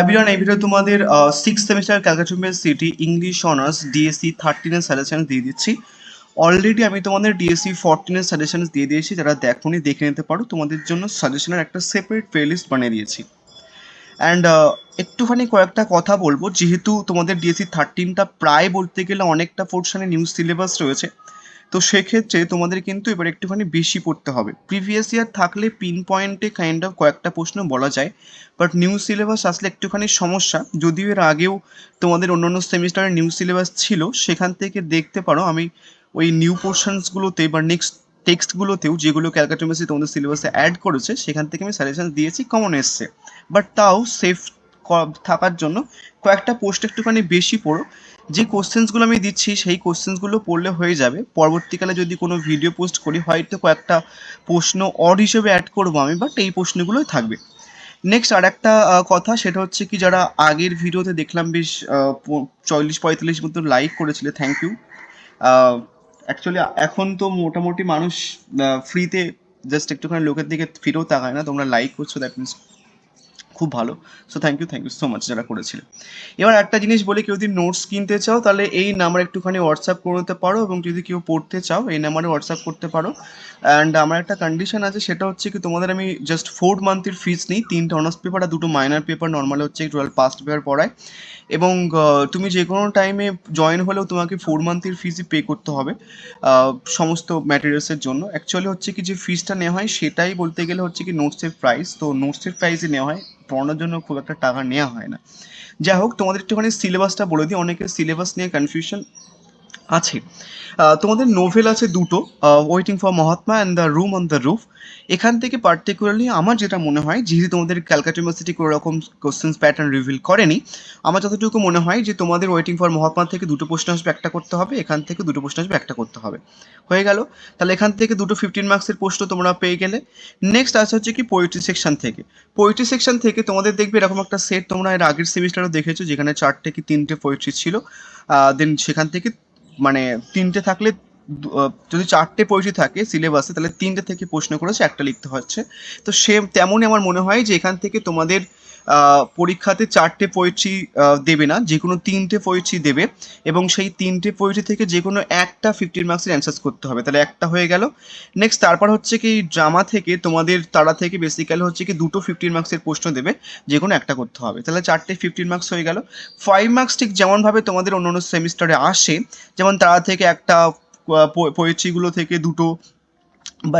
Everyone, এই video তোমাদের six semester Calcutta university English honours DSC 13 এর সাজেশন দিয়ে দিচ্ছি। অলরেডি আমি তোমাদের ডিএসসি 14 এর সাজেশন দিয়ে দিয়েছি, যারা দেখোনি দেখে নিতে পারো। তোমাদের জন্য সাজেশনের একটা সেপারেট প্লেলিস্ট বানিয়ে দিয়েছি। অ্যান্ড একটুখানি কয়েকটা কথা বলবো, যেহেতু তোমাদের ডিএসসি 13টা প্রায় বলতে গেলে অনেকটা পোর্শনে নিউ সিলেবাস রয়েছে, তো সেক্ষেত্রে তোমাদের কিন্তু এবার একটুখানি বেশি পড়তে হবে। প্রিভিয়াস ইয়ার থাকলে পিন পয়েন্টে কাইন্ড অফ কয়েকটা প্রশ্ন বলা যায়, বাট নিউ সিলেবাস আসলে একটুখানি সমস্যা। যদিও এর আগেও তোমাদের অন্যান্য সেমিস্টারের নিউ সিলেবাস ছিল, সেখান থেকে দেখতে পারো আমি ওই নিউ পোর্শনসগুলোতে বা নেক্সট টেক্সটগুলোতেও যেগুলো ক্যালকাটা ইউনিভার্সিটি তোমাদের সিলেবাসে অ্যাড করেছে, সেখান থেকে আমি সাজেশন দিয়েছি, কমন এসছে। বাট তাও সেফ থাকার জন্য কয়েকটা পোস্ট একটুখানি বেশি পড়ো। যে কোশ্চেন্সগুলো আমি দিচ্ছি সেই কোশ্চেন্সগুলো পড়লে হয়ে যাবে। পরবর্তীকালে যদি কোনো ভিডিও পোস্ট করি, হয়তো কয়েকটা প্রশ্ন অড হিসেবে অ্যাড করবো আমি, বাট এই প্রশ্নগুলোই থাকবে। নেক্সট আর একটা কথা, সেটা হচ্ছে কি, যারা আগের ভিডিওতে দেখলাম বেশ 40-45 মতো লাইক করেছিলে, থ্যাংক ইউ। অ্যাকচুয়ালি এখন তো মোটামুটি মানুষ ফ্রিতে জাস্ট একটুখানি লোকের দিকে ফিরেও তাকায় না, তোমরা লাইক করছো, দ্যাট মিনস খুব ভালো। So thank you so much যারা করেছিলে। এবার একটা জিনিস বলি, কেউ যদি নোটস কিনতে চাও তাহলে এই নাম্বার একটুখানি হোয়াটসঅ্যাপ করে নিতে পারো, এবং যদি কেউ পড়তে চাও এই নাম্বারে হোয়াটসঅ্যাপ করতে পারো। অ্যান্ড আমার একটা কন্ডিশন আছে, সেটা হচ্ছে কি, তোমাদের আমি জাস্ট 4 মান্থের ফিস নিই, 3টে অনার্স পেপার আর 2টো মাইনার পেপার, নর্মাল হচ্ছে 12 পাস্ট পেপার পড়ায়। এবং তুমি যে কোনো টাইমে জয়েন হলেও তোমাকে 4 মান্থের ফিসই পে করতে হবে সমস্ত ম্যাটেরিয়ালসের জন্য। অ্যাকচুয়ালি হচ্ছে কি, যে ফিসটা নেওয়া হয় সেটাই বলতে গেলে হচ্ছে কি নোটসের প্রাইস, তো নোটসের প্রাইসই নেওয়া হয়, পড়ানোর জন্য খুব একটা টাকা নেওয়া হয় না। যাই হোক, তোমাদের একটুখানি সিলেবাসটা বলে দিই, অনেকের সিলেবাস নিয়ে কনফিউশন আছে। তোমাদের নোভেল আছে দুটো, waiting for Mahatma and the room on the roof. এখান থেকে পার্টিকুলারলি আমার যেটা মনে হয়, যেহেতু তোমাদের ক্যালকাটা ইউনিভার্সিটি কোনো রকম কোশ্চেন্স প্যাটার্ন রিভিল করেনি, আমার যতটুকু মনে হয় যে তোমাদের ওয়েটিং ফর মহাত্মা থেকে দুটো প্রশ্ন আসবে, একটা করতে হবে, এখান থেকে দুটো প্রশ্ন আসবে, একটা করতে হবে। হয়ে গেল। তাহলে এখান থেকে দুটো 15 মার্কসের প্রশ্ন তোমরা পেয়ে গেলে। নেক্সট আসা হচ্ছে কি পোয়েট্রি সেকশন থেকে। পোয়েট্রি সেকশন থেকে তোমাদের দেখবে এরকম একটা সেট, তোমরা এর আগের সেমিস্টারও দেখেছো, যেখানে 4টে কি 3টে পোয়েট্রি ছিল। দেন সেখান থেকে মানে 3টে থাকলে যদি 4টে পোয়েট্রি থাকে সিলেবাসে, তাহলে 3টে থেকে প্রশ্ন করেছে, একটা লিখতে হচ্ছে। তো সেম তেমনই আমার মনে হয় যে এখান থেকে তোমাদের পরীক্ষাতে 4টে পোয়েট্রি দেবে না, যে কোনো 3টে পোয়েট্রি দেবে, এবং সেই 3টে পোয়েট্রি থেকে যে কোনো একটা 15 মার্কসের অ্যান্সার্স করতে হবে, তাহলে একটা হয়ে গেল। নেক্সট তারপর হচ্ছে কি, ড্রামা থেকে তোমাদের তারা থেকে বেসিক্যালি হচ্ছে কি দুটো 15 মার্কসের প্রশ্ন দেবে, যে কোনো একটা করতে হবে, তাহলে 4টে 15 মার্কস হয়ে গেল। 5 মার্কস ঠিক যেমনভাবে তোমাদের অন্য অন্য সেমিস্টারে আসে, যেমন তারা থেকে একটা, পোয়েট্রিগুলো থেকে দুটো,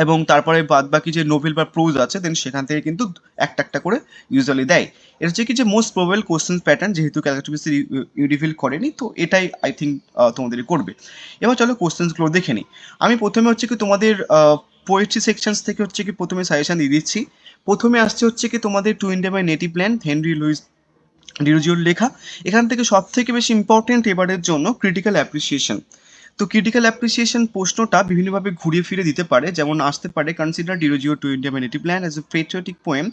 এবং তারপরে বাদ বাকি যে নোভেল বা প্রোজ আছে, দেন সেখান থেকে কিন্তু একটা একটা করে ইউজুয়ালি দেয়। এটা হচ্ছে কি, যে মোস্ট প্রবেবল কোশ্চেন প্যাটার্ন, যেহেতু ক্যালকাটা রিভিল করেনি, তো এটাই আই থিঙ্ক তোমাদেরই করবে। এবার চলো কোশ্চেন্সগুলো দেখে নিই। আমি প্রথমে হচ্ছে কি তোমাদের পোয়েট্রি সেকশনস থেকে হচ্ছে কি প্রথমে সাজেশন দিয়ে দিচ্ছি। প্রথমে আসছে হচ্ছে কি তোমাদের to India by native land, Henry Louis ডিরোজিওর লেখা। এখান থেকে সব থেকে বেশি ইম্পর্টেন্ট এবারের জন্য ক্রিটিক্যাল অ্যাপ্রিসিয়েশন। তো ক্রিটিক্যাল অ্যাপ্রিসিয়েশন প্রশ্নটা বিভিন্নভাবে ঘুরিয়ে ফিরে দিতে পারে, যেমন আসতে পারে, consider Derozio to India by native land as a patriotic poem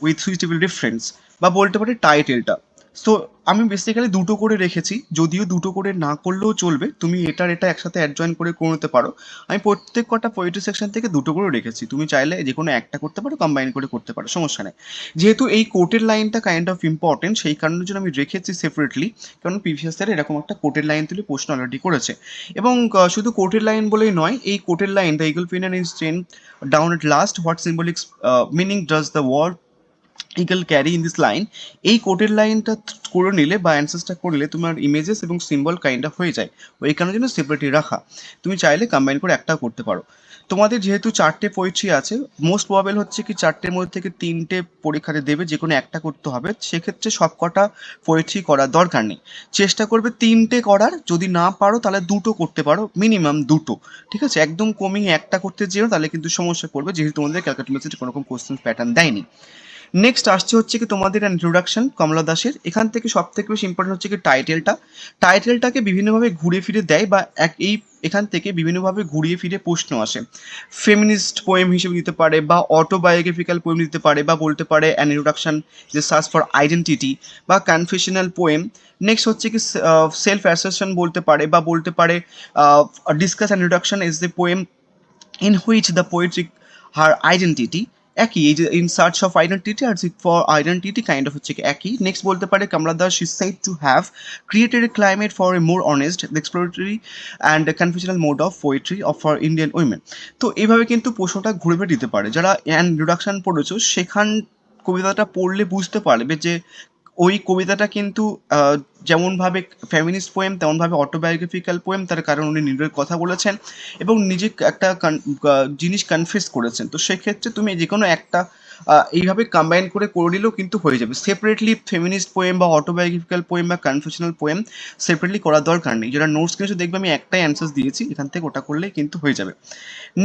with suitable difference, বা বলতে পারে টাইটেলটা। সো আমি বেসিক্যালি দুটো করে রেখেছি, যদিও দুটো করে না করলেও চলবে, তুমি এটার এটা একসাথে অ্যাডজয়েন করে নিতে পারো। আমি প্রত্যেক কটা পোয়েট্রি সেকশন থেকে দুটো করে রেখেছি, তুমি চাইলে যে কোনো একটা করতে পারো, কম্বাইন করে করতে পারো, সমস্যা নেই। যেহেতু এই কোটের লাইনটা কাইন্ড অফ ইম্পর্টেন্ট, সেই কারণের জন্য আমি রেখেছি সেপারেটলি, কারণ প্রিভিয়াস ইয়ারে এরকম একটা কোটের লাইন তুলে প্রশ্ন অলরেডি করেছে। এবং শুধু কোটের লাইন বলেই নয়, এই কোটের line, the eagle pinion is chain down at last, what symbolic meaning does the word eagle carry in this line, এই কোটের লাইনটা করে নিলে বা অ্যান্সার্সটা করলে তোমার ইমেজেস এবং সিম্বল কাইন্ড অফ হয়ে যায়, ওই কারণের জন্য সেপারেটলি রাখা। তুমি চাইলে কম্বাইন করে একটাও করতে পারো। তোমাদের যেহেতু 4টে পোয়েট্রি আছে, মোস্ট প্রবাবল হচ্ছে কি 4টের মধ্যে থেকে 3টে পরীক্ষাতে দেবে, যে কোনো একটা করতে হবে, সেক্ষেত্রে সব কটা পোয়েট্রি করার দরকার নেই, চেষ্টা করবে 3টে করার, যদি না পারো তাহলে দুটো করতে পারো, মিনিমাম দুটো, ঠিক আছে? একদম কমিয়ে একটা করতে যেও, তাহলে কিন্তু সমস্যা করবে, যেহেতু তোমাদের ক্যালকাটা ইউনিভার্সিটি কোনো রকম কোশ্চেন প্যাটার্ন দেয়নি। নেক্সট আসছে হচ্ছে কি তোমাদের ইন্ট্রোডাকশন কমলা দাসের। এখান থেকে সব থেকে বেশি ইম্পর্টেন্ট হচ্ছে কি টাইটেলটা। টাইটেলটাকে বিভিন্নভাবে ঘুরিয়ে ফিরে দেয়, বা এখান থেকে বিভিন্নভাবে ঘুরিয়ে ফিরে প্রশ্ন আসে। ফেমিনিস্ট পোয়েম হিসেবে দিতে পারে, বা অটোবায়োগ্রাফিক্যাল পোয়েম দিতে পারে, বা বলতে পারে অ্যান ইন্ট্রোডাকশন যে সার্চ ফর আইডেন্টিটি, বা কনফেশনাল পোয়েম। নেক্সট হচ্ছে কি সেলফ অ্যাসেশন বলতে পারে, বা বলতে পারে discuss an introduction is the poem in which the poetic her identity একই, এই যে ইন সার্চ অফ আইডেন্টিটি আর seek for identity kind of হচ্ছে কি একই। নেক্সট বলতে পারে Kamala Das is said to have created a climate for a more honest exploratory and confusional mode of poetry of for Indian women. তো এইভাবে কিন্তু প্রশ্নটা ঘুরে ফিরে দিতে পারে। যারা ইন্ট্রোডাকশন পড়েছো সেখান কবিতাটা পড়লে বুঝতে পারবে যে ওই কবিতাটা কিন্তু যেমনভাবে ফেমিনিস্ট পোয়েম তেমনভাবে অটোবায়োগ্রাফিক্যাল পোয়েম, তার কারণ উনি নিজের কথা বলেছেন এবং নিজে একটা জিনিস কনফেস করেছেন। তো সেক্ষেত্রে তুমি যে কোনো একটা এইভাবে কম্বাইন করে নিলেও কিন্তু হয়ে যাবে। সেপারেটলি ফেমিনিস্ট পোয়েম বা অটোবায়োগ্রাফিক্যাল পোয়েম বা কনফেশনাল পোয়েম সেপারেটলি করার দরকার নেই। যারা নোটস কিনেছো দেখবে আমি একটাই অ্যান্সার দিয়েছি, এখান থেকে ওটা করলেই কিন্তু হয়ে যাবে।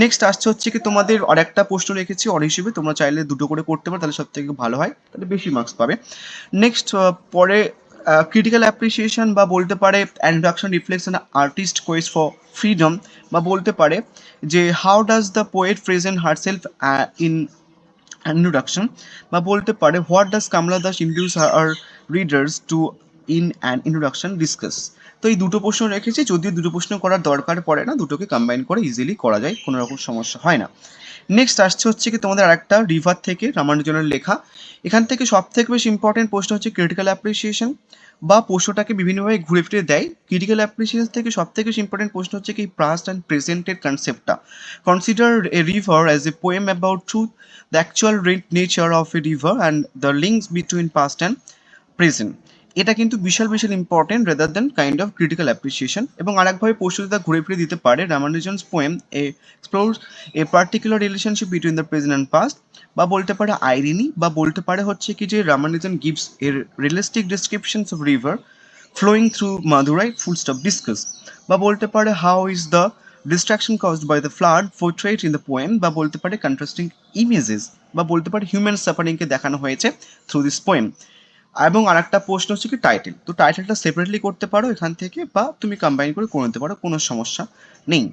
নেক্সট আসছে হচ্ছে কি তোমাদের আরেকটা প্রশ্ন রেখেছি অর হিসেবে, তোমরা চাইলে দুটো করে করতে পারো, তাহলে সব থেকে ভালো হয়, তাহলে বেশি মার্কস পাবে। নেক্সট পরে ক্রিটিক্যাল অ্যাপ্রিসিয়েশন বা বলতে পারে introduction reflects an artist quest for freedom, বা বলতে পারে যে how does the poet present herself in introduction, বা বলতে পারে what does Kamala Das introduce her readers to in an introduction discuss. তো এই দুটো প্রশ্ন রেখেছি, যদিও দুটো প্রশ্ন করার দরকার পড়ে না, দুটোকে কম্বাইন করে ইজিলি করা যায়, কোনো রকম সমস্যা হয় না। নেক্সট আসছে হচ্ছে কি তোমাদের আরেকটা রিভার থেকে রামানুজনের লেখা। এখান থেকে সব থেকে বেশি ইম্পর্টেন্ট প্রশ্ন হচ্ছে ক্রিটিক্যাল অ্যাপ্রিসিয়েশন, বা প্রশ্নটাকে বিভিন্নভাবে ঘুরে ফিরে দেয়। ক্রিটিক্যাল অ্যাপ্রিসিয়েশন থেকে সব থেকে বেশি ইম্পর্টেন্ট প্রশ্ন হচ্ছে কি পাস্ট অ্যান্ড প্রেজেন্টের কনসেপ্টটা। Consider a river as a poem about truth, the actual nature of a river and the links between past and present. এটা কিন্তু বিশাল বিশাল important rather than kind of critical appreciation. এবং আরেকভাবে প্রশ্নটা ঘুরে ফিরে দিতে পারে Ramanujan's poem a explores a particular relationship between the present and past, বা বলতে পারে আইরিনি, বা বলতে পারে হচ্ছে কি যে Ramanujan gives a realistic ডিসক্রিপশনস of river flowing through Madurai, full stop discuss, বা বলতে পারে how is the distraction caused by the flood portrayed in the poem, বা বলতে পারে contrasting images, বা বলতে পারে human suffering কে দেখানো হয়েছে through this poem। এবং আরেকটা প্রশ্ন হচ্ছে কি টাইটেল, তো টাইটেলটা সেপারেটলি করতে পারো এখান থেকে, বা তুমি কম্বাইন করে নিতে পারো, কোনো সমস্যা নেই।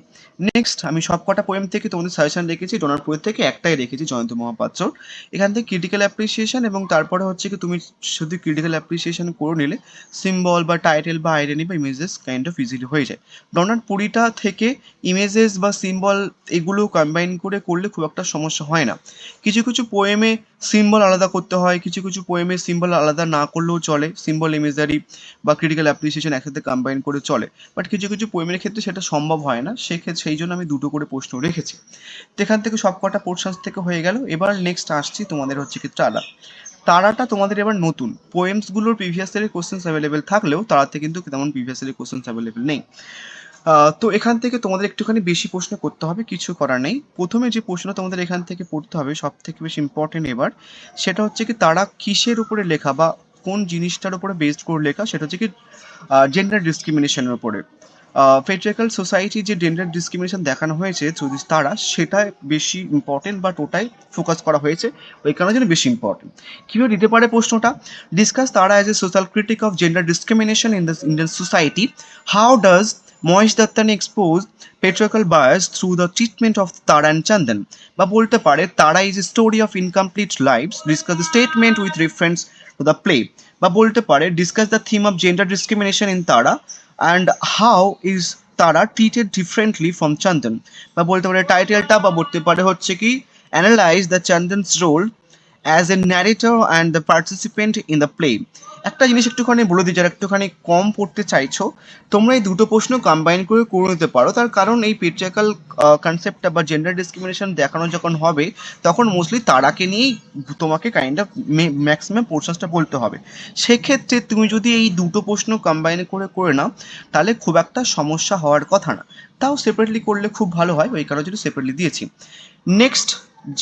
নেক্সট আমি সবকটা পোয়েম থেকে তোমাদের সাজেশন রেখেছি, ডোনার পোয়েম থেকে একটাই রেখেছি জয়ন্ত মহাপাত্রর। এখান থেকে ক্রিটিক্যাল অ্যাপ্রিসিয়েশন, এবং তারপরে হচ্ছে কি তুমি শুধু ক্রিটিক্যাল অ্যাপ্রিসিয়েশন করে নিলে সিম্বল বা টাইটেল বা আইডেন্টি বা ইমেজেস কাইন্ড অফ ইজিলি হয়ে যায়। ডোনার পুরিটা থেকে ইমেজেস বা সিম্বল এগুলো কম্বাইন করে করলে খুব একটা সমস্যা হয় না। কিছু কিছু পোয়েমে সিম্বল আলাদা করতে হয়, কিছু কিছু পোয়েমে সিম্বল আলাদা না করলেও চলে, সিম্বল ইমেজারি বা ক্রিটিক্যাল অ্যাপ্রিসিয়েশন একসাথে কম্বাইন করে চলে, বাট কিছু কিছু পোয়েমের ক্ষেত্রে সেটা সম্ভব হয় না, সেক্ষেত্রে সেই জন্য আমি দুটো করে প্রশ্ন রেখেছি। তো এখান থেকে সব কটা পোর্শনস থেকে হয়ে গেল। এবার নেক্সট আসছি তোমাদের হচ্ছে কি তারা। তারাটা তোমাদের এবার নতুন, পোয়েমসগুলোর প্রিভিয়াস ইয়ারের কোশ্চেন্স অ্যাভেলেবেল থাকলেও তারাতে কিন্তু তেমন প্রিভিয়াস ইয়ারের কোশ্চেন্স অ্যাভেলেবেল নেই। তো এখান থেকে তোমাদের একটুখানি বেশি প্রশ্ন করতে হবে, কিছু করার নেই। প্রথমে যে প্রশ্ন তোমাদের এখান থেকে পড়তে হবে সব থেকে বেশি ইম্পর্টেন্ট এবার, সেটা হচ্ছে কি তারা কিসের উপরে লেখা বা কোন জিনিসটার উপরে বেসড করে লেখা, সেটা হচ্ছে কি জেন্ডার ডিসক্রিমিনেশনের উপরে। পেট্রিয়ার্কাল সোসাইটি যে জেন্ডার ডিসক্রিমিনেশন দেখানো হয়েছে থ্রু দিস তারা, সেটা বেশি ইম্পর্টেন্ট বা ওটাই ফোকাস করা হয়েছে, ওই কারণে জন্য বেশি ইম্পর্টেন্ট। কীভাবে দিতে পারে প্রশ্নটা, ডিসকাস তারা as a social critic of gender discrimination in the Indian society, how does Mahesh Dattani expose patriarchal bias through the treatment of Tara and Chandan, বা বলতে পারে তারা is a story of incomplete lives, discuss the statement with reference to the play, বা বলতে পারে discuss the theme of gender discrimination in Tara and how is Tara treated differently from Chandan, বা বলতে পারে টাইটেলটা বা বলতে পারে হচ্ছে কি analyze the Chandan's role as a narrator and the participant in the play। একটা জিনিস একটুখানি বলে দিই, যারা একটুখানি কম পড়তে চাইছো তোমরা এই দুটো প্রশ্ন কম্বাইন করে নিতে পারো, তার কারণ এই পেট্রিয়ার্কাল কনসেপ্টটা বা জেন্ডার ডিসক্রিমিনেশন দেখানো যখন হবে তখন মোস্টলি তারাকে নিয়েই তোমাকে কাইন্ড অফ ম্যাক্সিমাম পোর্শনসটা বলতে হবে। সেক্ষেত্রে তুমি যদি এই দুটো প্রশ্ন কম্বাইন করে নাও তাহলে খুব একটা সমস্যা হওয়ার কথা না, তাও সেপারেটলি করলে খুব ভালো হয়, ওই কারণে জন্য সেপারেটলি দিয়েছি। নেক্সট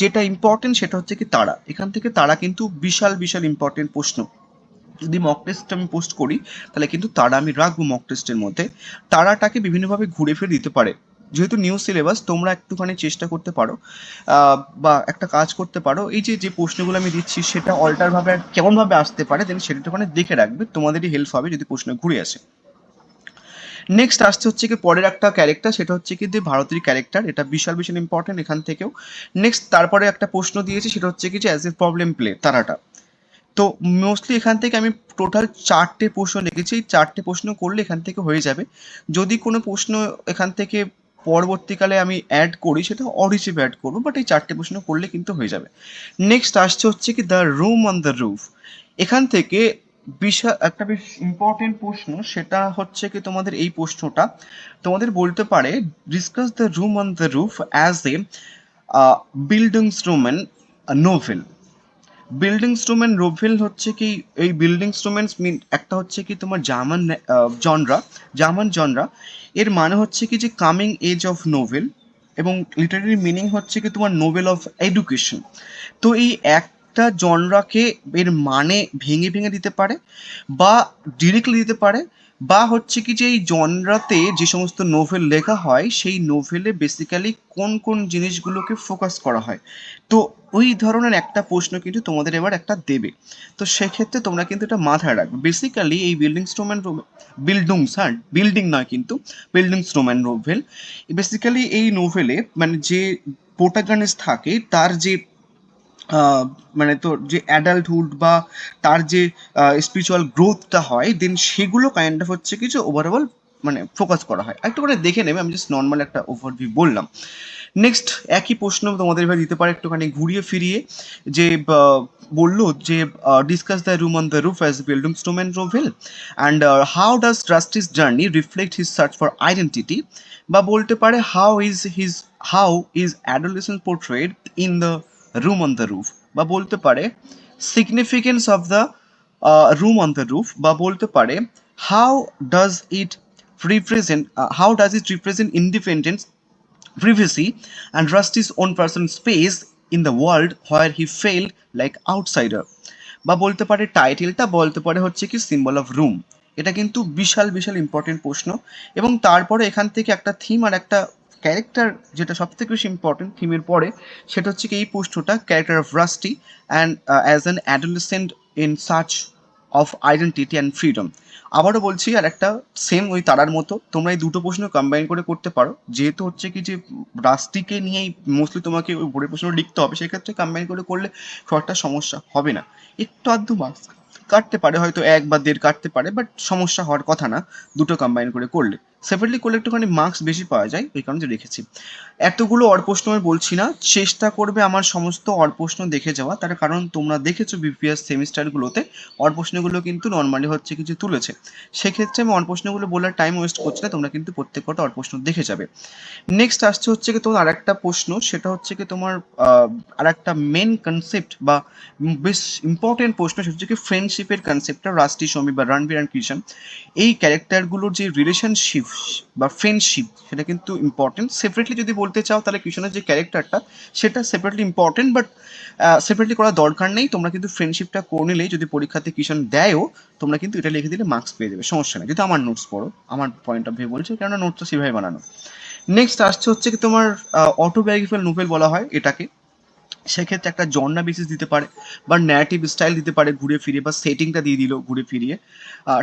যেটা ইম্পর্টেন্ট সেটা হচ্ছে কি তারা, এখান থেকে তারা কিন্তু বিশাল বিশাল ইম্পর্টেন্ট প্রশ্ন। যদি মক টেস্ট আমি পোস্ট করি তাহলে কিন্তু তারা আমি রাখবো মক টেস্টের মধ্যে। তারাটাকে বিভিন্নভাবে ঘুরে ফিরে দিতে পারে, যেহেতু নিউ সিলেবাস তোমরা একটুখানি চেষ্টা করতে পারো বা একটা কাজ করতে পারো, এই যে যে প্রশ্নগুলো আমি দিচ্ছি সেটা অল্টারভাবে কেমনভাবে আসতে পারে দেন সেটা একটুখানি দেখে রাখবে, তোমাদেরই হেল্প হবে যদি প্রশ্ন ঘুরে আসে। নেক্সট আসছে হচ্ছে কি পরের একটা ক্যারেক্টার, সেটা হচ্ছে কি যে ভারতের ক্যারেক্টার, এটা বিশাল বিশাল ইম্পর্টেন্ট এখান থেকেও। নেক্সট তারপরে একটা প্রশ্ন দিয়েছি সেটা হচ্ছে কি যে অ্যাজ এ প্রবলেম প্লে তারাটা। তো মোস্টলি এখান থেকে আমি টোটাল 4টে প্রশ্ন লিখেছি, এই 4টে প্রশ্ন করলে এখান থেকে হয়ে যাবে। যদি কোনো প্রশ্ন এখান থেকে পরবর্তীকালে আমি অ্যাড করি সেটা অর হিসেবে অ্যাড করবো, বাট এই 4টে প্রশ্ন করলে কিন্তু হয়ে যাবে। নেক্সট আসছে হচ্ছে কি the room on the roof. এখান থেকে বিশাল একটা বেশ ইম্পর্টেন্ট প্রশ্ন, সেটা হচ্ছে কি তোমাদের এই প্রশ্নটা তোমাদের বলতে পারে discuss the room on the roof as a bildungsroman novel. Bildungsroman novel হচ্ছে কি, এই বিল্ডিংসট্রোমেন্স মিন একটা হচ্ছে কি তোমার জার্মান জনরা। এর মানে হচ্ছে কি যে কামিং এজ অফ নোভেল, এবং লিটারারি মিনিং হচ্ছে কি তোমার নোবেল অফ এডুকেশন। তো এই একটা জনরাকে এর মানে ভেঙে ভেঙে দিতে পারে, বা ডিরেক্টলি দিতে পারে, বা হচ্ছে কি যে এই জনরাতে যে সমস্ত নোভেল লেখা হয় সেই নোভেলে বেসিক্যালি কোন কোন জিনিসগুলোকে ফোকাস করা হয়। তো ওই ধরনের একটা প্রশ্ন কিন্তু তোমাদের এবার একটা দেবে। তো সেক্ষেত্রে তোমরা কিন্তু এটা মাথায় রাখবে। বেসিক্যালি এই বিল্ডিং নয় কিন্তু বিল্ডিংসট্রোম্যান নোভেল, বেসিক্যালি এই নোভেলে মানে যে প্রোটাগনিস্ট থাকে তার যে মানে তোর যে অ্যাডাল্টহুড বা তার যে স্পিরিচুয়াল গ্রোথটা হয়, দেন সেগুলো কাইন্ড অফ হচ্ছে কিছু ওভারঅল মানে ফোকাস করা হয়। একটু করে দেখে নেবে, আমি জাস্ট নর্মাল একটা ওভারভিউ বললাম। নেক্সট একই প্রশ্ন তোমাদের এবার দিতে পারে একটুখানি ঘুরিয়ে ফিরিয়ে, যে বললো যে discuss the room on the roof as bildungsroman novel and how does Rusty's journey reflect his search for identity. বা বলতে পারে how is adolescence portrayed in the room on the roof. বা বলতে পারে significance of the room on the roof. বা বলতে পারে how does it represent independence, privacy, and Rusty's own personal space in the world where he felt like outsider। বা বলতে পারে টাইটেলটা বলতে পারে হচ্ছে কি সিম্বল অফ রুম। এটা কিন্তু বিশাল বিশাল ইম্পর্টেন্ট প্রশ্ন। এবং তারপরে এখান থেকে একটা থিম আর একটা ক্যারেক্টার, যেটা সব থেকে বেশি ইম্পর্টেন্ট থিমের পরে, সেটা হচ্ছে কি এই প্রশ্নটা character of rusty and as an adolescent in search of identity and freedom. আবারও বলছি, আর একটা সেম ওই তারার মতো তোমরা এই দুটো প্রশ্ন কম্বাইন করে করতে পারো, যেহেতু হচ্ছে কি যে রাস্টিকে নিয়েই মোস্টলি তোমাকে ওই বোর্ডের প্রশ্ন লিখতে হবে, সেক্ষেত্রে কম্বাইন করে করলে খুব একটা সমস্যা হবে না। একটু আধটু মার্কস কাটতে পারে, হয়তো 1 বা 1.5 কাটতে পারে, বাট সমস্যা হওয়ার কথা না দুটো কম্বাইন করে করলে। সেপারেটলি করলে একটুখানি মার্কস বেশি পাওয়া যায়, এই কারণে রেখেছি। এতগুলো অর প্রশ্ন আমি বলছি না, চেষ্টা করবে আমার সমস্ত অর প্রশ্ন দেখে যাওয়া, তার কারণ তোমরা দেখেছো বিপিএস সেমিস্টারগুলোতে অর প্রশ্নগুলো কিন্তু নর্মালি হচ্ছে কিছু তুলেছে। সেক্ষেত্রে আমি অর প্রশ্নগুলো বলার টাইম ওয়েস্ট করছি না, তোমরা কিন্তু প্রত্যেকটা অর প্রশ্ন দেখে যাবে। নেক্সট আসছে হচ্ছে কি তোমার আরেকটা প্রশ্ন, সেটা হচ্ছে কি তোমার আরেকটা মেন কনসেপ্ট বা বেশ ইম্পর্টেন্ট প্রশ্ন, সেটা হচ্ছে কি ফ্রেন্ডশিপের কনসেপ্টটা রাস্টি, সমী বা রণবীর অ্যান্ড কৃষণ, এই ক্যারেক্টারগুলোর যে রিলেশনশিপ বা ফ্রেন্ডশিপ সেটা কিন্তু ইম্পর্টেন্ট। সেপারেটলি যদি বলতে চাও তাহলে কৃষণের যে ক্যারেক্টারটা সেটা সেপারেটলি ইম্পর্টেন্ট, বাট সেপারেটলি করার দরকার নেই। তোমরা কিন্তু ফ্রেন্ডশিপটা করে নিলেই, যদি পরীক্ষাতে কৃষণ দেয়ও, তোমরা কিন্তু এটা লিখে দিলে মার্কস পেয়ে যাবে, সমস্যা নেই। যদি আমার নোটস পড়ো, আমার পয়েন্ট অফ ভিউ বলছে, কেননা নোটসটা সেভাবে বানানো। নেক্সট আসছে হচ্ছে কি তোমার অটোবায়োগ্রাফিক্যাল নোভেল বলা হয় এটাকে। সেক্ষেত্রে একটা জনরা বেসিস দিতে পারে, বা ন্যারেটিভ স্টাইল দিতে পারে ঘুরে ফিরে, বা সেটিংটা দিয়ে দিল ঘুরে ফিরিয়ে,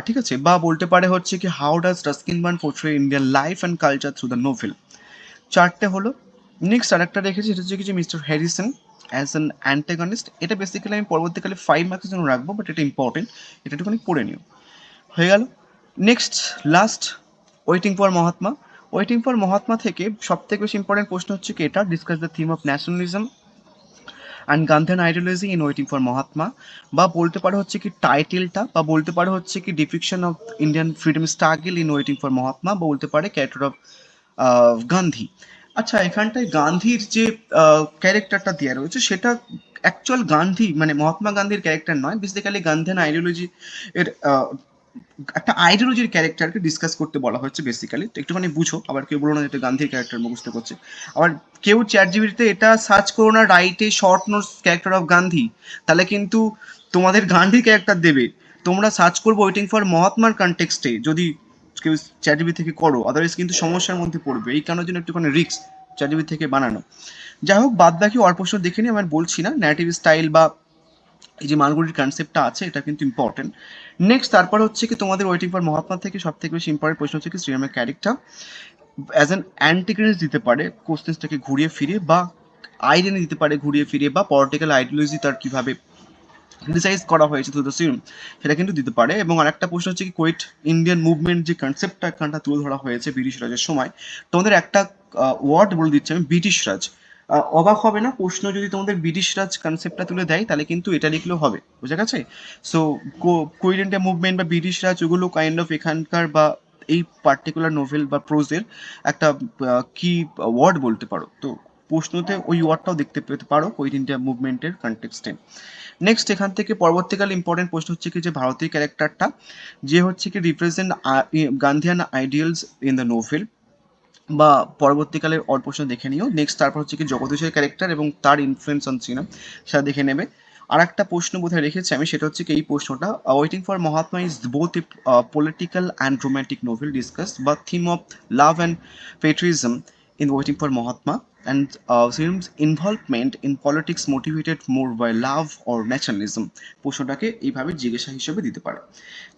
ঠিক আছে। বা বলতে পারে হচ্ছে কি how does Ruskin Bond portray Indian life and culture through the novel. 4টে হলো। নেক্সট আরেকটা রেখেছি, সেটা হচ্ছে কি যে mister Harrison as an antagonist. এটা বেসিক্যালি আমি পরবর্তীকালে 5 মার্কের জন্য রাখবো, বাট এটা ইম্পর্টেন্ট, এটা একটুখানি পড়ে নিও। হয়ে গেল। Next last waiting for Mahatma. Waiting for Mahatma থেকে সব থেকে বেশি ইম্পর্টেন্ট প্রশ্ন হচ্ছে কি এটা, discuss the theme of nationalism and Gandhian ideology in waiting for Mahatma. বা বলতে পারো হচ্ছে কি টাইটেলটা, বা বলতে পারো হচ্ছে কি ডিপিকশন of Indian freedom struggle in waiting for Mahatma. বা বলতে পারে ক্যারেক্টার অফ গান্ধী। আচ্ছা, এখানটায় গান্ধীর যে ক্যারেক্টারটা দেওয়া রয়েছে সেটা অ্যাকচুয়াল গান্ধী মানে মহাত্মা গান্ধীর ক্যারেক্টার নয়, বেসিক্যালি গান্ধিয়ান আইডিওলজি এর একটা আইডিওলজির ক্যারেক্টারকে ডিসকাস করতে বলা হচ্ছে বেসিক্যালি। তো একটুখানি বুঝো, আবার কেউ বলো না এটা গান্ধীর ক্যারেক্টার মুখস্থ করছে। আবার কেউ চ্যাট জিবিটিতে এটা সার্চ করো না রাইটে short notes character of Gandhi, তাহলে কিন্তু তোমাদের গান্ধীর ক্যারেক্টার দেবে। তোমরা সার্চ করবো ওয়েটিং ফর মহাত্মার কনটেক্সটে যদি কেউ চ্যাট জিবি থেকে করো, আদারওয়াইজ কিন্তু সমস্যার মধ্যে পড়বে। এই কারণের জন্য একটুখানি রিস্ক চ্যাট জিবি থেকে বানানো। যাই হোক, বাদ বাকি অল্প প্রশ্ন দেখে নিই, আমি বলছি না ন্যারেটিভ স্টাইল বা এই যে মালগুড়ির কনসেপ্টটা আছে এটা কিন্তু ইম্পর্টেন্ট। নেক্সট তারপর হচ্ছে কি তোমাদের ওয়েটিং ফর মহাত্মা থেকে সব থেকে বেশি ইম্পর্টেন্ট প্রশ্ন হচ্ছে কি শ্রীরামের ক্যারেক্টার অ্যাজ অ্যান অ্যান্টিক্রিস্ট দিতে পারে কোশ্চেন্সটাকে ঘুরিয়ে ফিরিয়ে, বা আইডেন্টি দিতে পারে ঘুরিয়ে ফিরিয়ে, বা পলিটিক্যাল আইডিওলজি তার কীভাবে ক্রিটিসাইজ করা হয়েছে থ্রু দ্য ফিল্ম, সেটা কিন্তু দিতে পারে। এবং আরেকটা প্রশ্ন হচ্ছে কি কুইট ইন্ডিয়ান মুভমেন্ট যে কনসেপ্টটা এখানটা তুলে ধরা হয়েছে ব্রিটিশ রাজের সময়, তোমাদের একটা ওয়ার্ড বলে দিচ্ছি আমি, ব্রিটিশ রাজ। অবাক হবে না প্রশ্ন যদি তোমাদের ব্রিটিশ রাজ কনসেপ্টটা তুলে দেয়, তাহলে কিন্তু এটা লিখলেও হবে, বুঝা গেছে? সো কুইট ইন্ডিয়া মুভমেন্ট বা ব্রিটিশ রাজ ওগুলো কাইন্ড অফ এখানকার বা এই পার্টিকুলার নোভেল বা প্রোজের একটা কি ওয়ার্ড বলতে পারো। তো প্রশ্নতে ওই ওয়ার্ডটাও দেখতে পেতে পারো কুইট ইন্ডিয়া মুভমেন্টের কনটেক্সটে। নেক্সট এখান থেকে পরবর্তীকালে ইম্পর্টেন্ট প্রশ্ন হচ্ছে কি যে ভারতীয় ক্যারেক্টারটা যে হচ্ছে কি represent Gandhian ideals in the novel, বা পরবর্তীকালের প্রশ্ন দেখে নিও। নেক্সট তারপর হচ্ছে কি জগদীশের ক্যারেক্টার এবং তার ইনফ্লুয়েন্স অন সিনেমা, সেটা দেখে নেবে। আর একটা প্রশ্ন বোধহয় রেখেছি আমি, সেটা হচ্ছে কি এই প্রশ্নটা, waiting for Mahatma is both a political and romantic novel discuss বা theme of love and patriotism in Waiting for Mahatma, and film's involvement in politics motivated more by love or nationalism। প্রশ্নটাকে এইভাবে জিজ্ঞাসা হিসেবে দিতে পারে।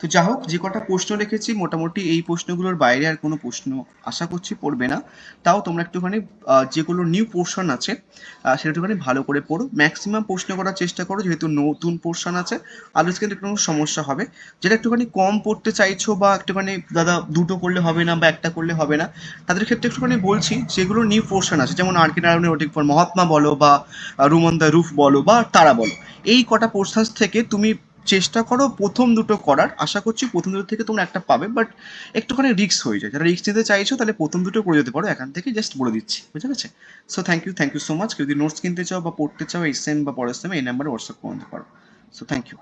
তো যা হোক, যে কটা প্রশ্ন রেখেছি মোটামুটি এই প্রশ্নগুলোর বাইরে আর কোনো প্রশ্ন আশা করছি পড়বে না। তাও তোমরা একটুখানি যেগুলো নিউ পোর্শন আছে সেটা একটুখানি ভালো করে পড়ো, ম্যাক্সিমাম প্রশ্ন করার চেষ্টা করো, যেহেতু নতুন পোর্শন আছে আদার্স কিন্তু একটু সমস্যা হবে। যেটা একটুখানি কম পড়তে চাইছো বা একটুখানি দাদা দুটো করলে হবে না বা একটা করলে হবে না, তাদের ক্ষেত্রে একটুখানি বলছি যেগুলো নিউ পোর্শন আছে, যেমন আর কে নারায়ণের ওয়েটিং ফর মহাত্মা বলো বা রুম অন দ্য রুফ বলো বা তারা বলো, এই কটা পোর্শন থেকে তুমি চেষ্টা করো প্রথম দুটো করার। আশা করছি প্রথম দুটো থেকে তোমরা একটা পাবে, বাট একটুখানি রিস্ক হয়ে যায়। যারা রিস্ক নিতে চাইছো তাহলে প্রথম দুটো করে যেতে পারো, এখান থেকে জাস্ট বলে দিচ্ছি, বুঝে গেছে? So thank you so much. কেউ যদি নোটস কিনতে চাও বা পড়তে চাও এই সেম বা পরের সেম এই নাম্বারে হোয়াটসঅ্যাপ করে নিতে পারো। So thank you.